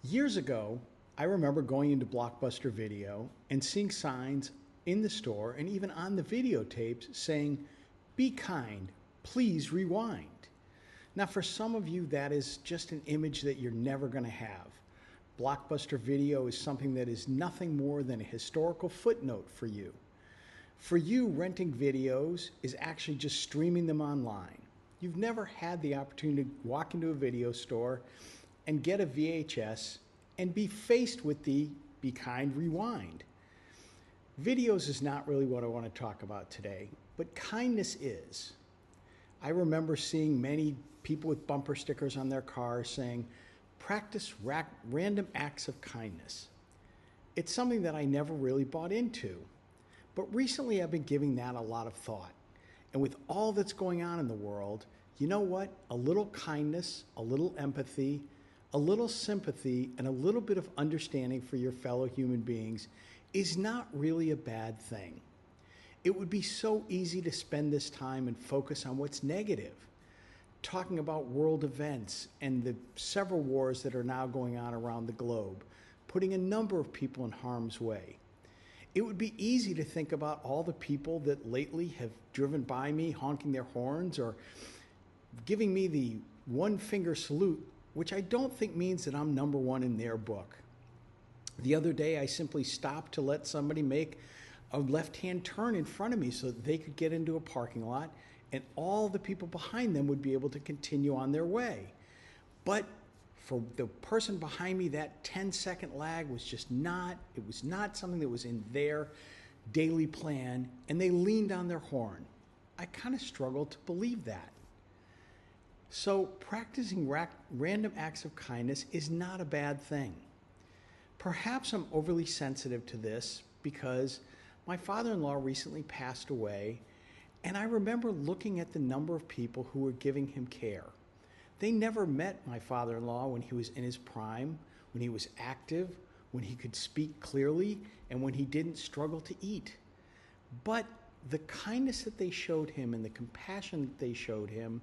Years ago, I remember going into Blockbuster Video and seeing signs in the store and even on the videotapes saying, "Be kind, please rewind." Now, for some of you, that is just an image that you're never going to have. Blockbuster Video is something that is nothing more than a historical footnote for you. For you, renting videos is actually just streaming them online. You've never had the opportunity to walk into a video store and get a VHS and be faced with the "Be Kind, Rewind." Videos is not really what I want to talk about today, but kindness is. I remember seeing many people with bumper stickers on their cars saying, "Practice random acts of kindness." It's something that I never really bought into, but recently I've been giving that a lot of thought. And with all that's going on in the world, you know what? A little kindness, a little empathy, a little sympathy, and a little bit of understanding for your fellow human beings is not really a bad thing. It would be so easy to spend this time and focus on what's negative, talking about world events and the several wars that are now going on around the globe, putting a number of people in harm's way. It would be easy to think about all the people that lately have driven by me honking their horns or giving me the one finger salute, which I don't think means that I'm number one in their book. The other day, I simply stopped to let somebody make a left-hand turn in front of me so that they could get into a parking lot and all the people behind them would be able to continue on their way. But for the person behind me, that 10-second lag was it was not something that was in their daily plan, and they leaned on their horn. I kind of struggled to believe that. So practicing random acts of kindness is not a bad thing. Perhaps I'm overly sensitive to this because my father-in-law recently passed away, and I remember looking at the number of people who were giving him care. They never met my father-in-law when he was in his prime, when he was active, when he could speak clearly, and when he didn't struggle to eat. But the kindness that they showed him and the compassion that they showed him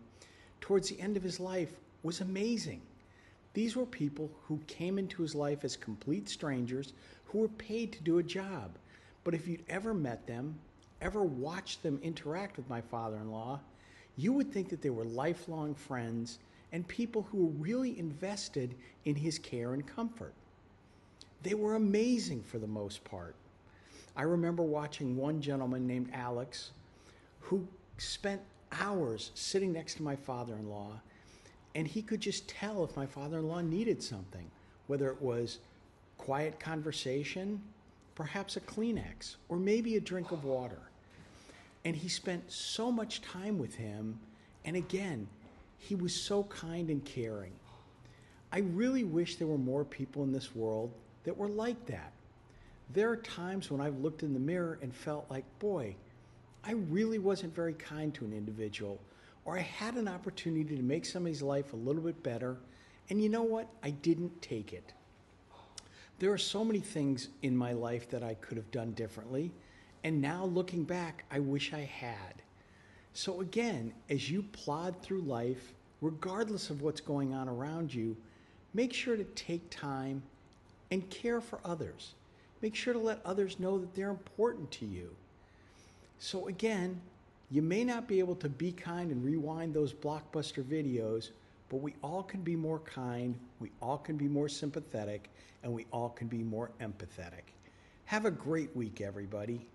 towards the end of his life was amazing. These were people who came into his life as complete strangers who were paid to do a job. But if you'd ever met them, ever watched them interact with my father-in-law, you would think that they were lifelong friends and people who were really invested in his care and comfort. They were amazing for the most part. I remember watching one gentleman named Alex who spent hours sitting next to my father-in-law, and he could just tell if my father-in-law needed something, whether it was quiet conversation, perhaps a Kleenex, or maybe a drink of water. And he spent so much time with him, and again, he was so kind and caring. I really wish there were more people in this world that were like that. There are times when I've looked in the mirror and felt like, boy, I really wasn't very kind to an individual, or I had an opportunity to make somebody's life a little bit better, and you know what? I didn't take it. There are so many things in my life that I could have done differently, and now looking back, I wish I had. So again, as you plod through life, regardless of what's going on around you, make sure to take time and care for others. Make sure to let others know that they're important to you. So again, you may not be able to be kind and rewind those Blockbuster videos, but we all can be more kind, we all can be more sympathetic, and we all can be more empathetic. Have a great week, everybody.